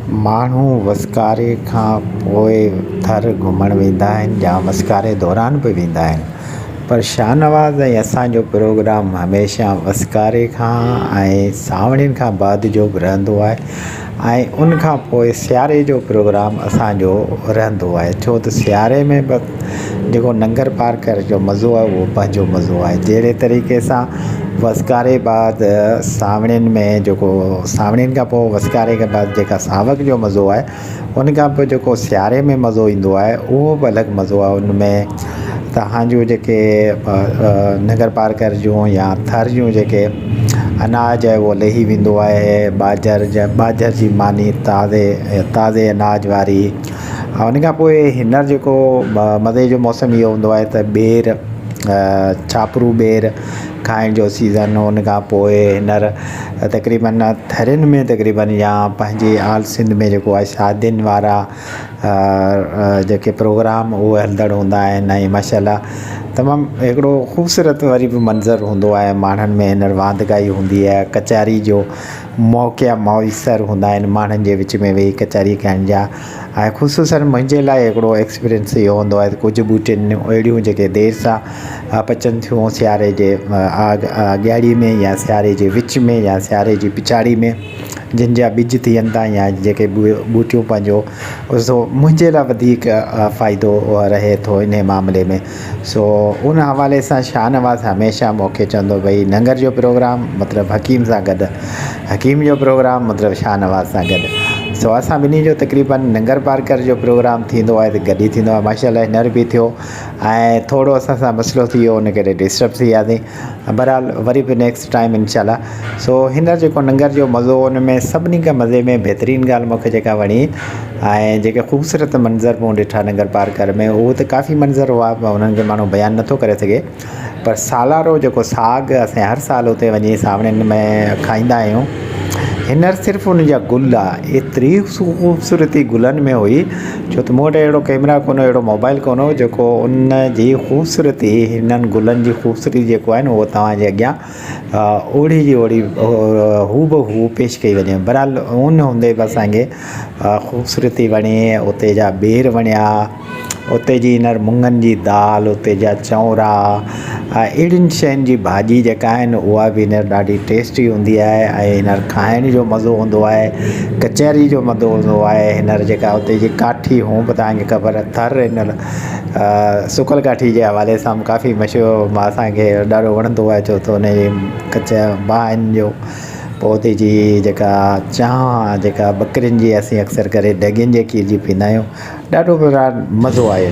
माण्हू वसकारे खां पोइ थर घुमण वेंदा आहिनि या वसकारे दौरान बि वेंदा आहिनि, पर शाहनवाज़ ऐं असांजो प्रोग्राम हमेशह वसकारे खां ऐं सावणियुनि खां बाद जो बि रहंदो आहे ऐं उन खां पोइ सियारे जो प्रोग्राम असांजो रहंदो आहे। छो त सियारे में बि जेको नंगर पार करण जो मज़ो आहे उहो पंहिंजो मज़ो आहे। जहिड़े तरीक़े सां वसकारे बाद सावणियुनि में जेको सावणियुनि खां पोइ वसकारे खां बाद जेका सावक जो मज़ो आहे, उन खां पोइ जेको सियारे में मज़ो ईंदो आहे उहो बि अलॻि मज़ो आहे। उन में तव्हांजो जेके नंगर पार कर जूं या थर जूं जेके अनाज आहे उहो लही वेंदो आहे, ॿाझर जी मानी ताज़े अनाज वारी। उन खां पोइ हींअर जेको मज़े जो मौसम इहो हूंदो आहे त ॿेर छापरू ॿेर खाइण जो सीज़न। उन खां पोइ हींअर तक़रीबन थरियुनि में तक़रीबन या पंहिंजे आल सिंध में जेको आहे शादियुनि वारा जेके प्रोग्राम उहे हलंदड़ हूंदा आहिनि ऐं माशाल्लाह तमामु हिकिड़ो ख़ूबसूरत वरी बि मंज़र हूंदो आहे। माण्हुनि में हींअर वांदकाई हूंदी आहे, कचहरी जो मौक़िया मौसर हूंदा आहिनि माण्हुनि जे विच में वेही कचहरी करण जा। ऐं ख़ुशूसन मुंहिंजे लाइ हिकिड़ो एक्सपीरियंस इहो हूंदो आहे त कुझु ॿूटियुनि अहिड़ियूं जेके देरि सां पचनि थियूं सियारे जे अॻियाड़ी में या सियारे जे विच में या सियारे जी पिछाड़ी में, जिन जा ॿिज थियनि था या जेके ॿूटियूं पंहिंजो सो मुंहिंजे लाइ वधीक फ़ाइदो रहे थो इन मामले में। सो उन हवाले सां शाहनवाज़ हमेशह मूंखे चवंदो भई नंगर जो प्रोग्राम मतिलबु हकीम सां गॾु, हकीम जो प्रोग्राम मतिलबु शाहनवाज़ सां गॾु। सो असां ॿिन्ही जो तक़रीबन नंगर पार कर जो प्रोग्राम थींदो आहे त गॾु ई थींदो आहे। माशाल्लाह हींअर बि थियो ऐं थोरो असां सां मसइलो थी वियो, उन करे डिस्टर्ब थी वियासीं। बहरहाल वरी बि नेक्स्ट टाइम इनशाला। सो हींअर जेको नंगर जो मज़ो, उन में सभिनी खां मज़े में बहितरीनु ॻाल्हि मूंखे जेका वणी ऐं जेके ख़ूबसूरत मंज़र मूं ॾिठा नंगर पार कर में, उहो त काफ़ी मंज़र हुआ, उन्हनि खे माण्हू बयानु नथो करे सघे। पर सालारो जेको साग असां हर साल उते वञी सावणियुनि में खाईंदा आहियूं, हींअर सिर्फ़ु उन जा गुल आहे, एतिरी ख़ूबसूरती गुलनि में हुई। छो त मूं वटि अहिड़ो कैमरा कोन, अहिड़ो मोबाइल कोन हो जेको उन जी ख़ूबसूरती, हिननि गुलनि जी ख़ूबसूरती जेको आहे न उहो तव्हांजे अॻियां ओड़ी जी ओड़ी हू ब हू पेश कई वञे। बहरहाल उन हूंदे बि असांखे ख़ूबसूरती वणी, उते जा ॿेर वणिया, उते जी हींअर मुङनि जी दाल, उते जा चौंरा, अहिड़ियुनि शयुनि जी भाॼी जेका आहिनि उहा बि हींअर ॾाढी टेस्टी हूंदी आहे ऐं हींअर खाइण जो मज़ो हूंदो आहे, कचहरी जो मज़ो हूंदो आहे। हींअर जेका उते जी काठी हूं बि तव्हांखे ख़बर आहे, थर हींअर सुकल काठी जे हवाले सां काफ़ी मशहूरु, मां असांखे ॾाढो वणंदो आहे। छो त उन जी भाहनि जो पौधे जी जेका चांहि जेका ॿकरियुनि जी असीं अक्सर करे ढगियुनि जे खीर जी पीअंदा आहियूं, ॾाढो मज़ो आहे।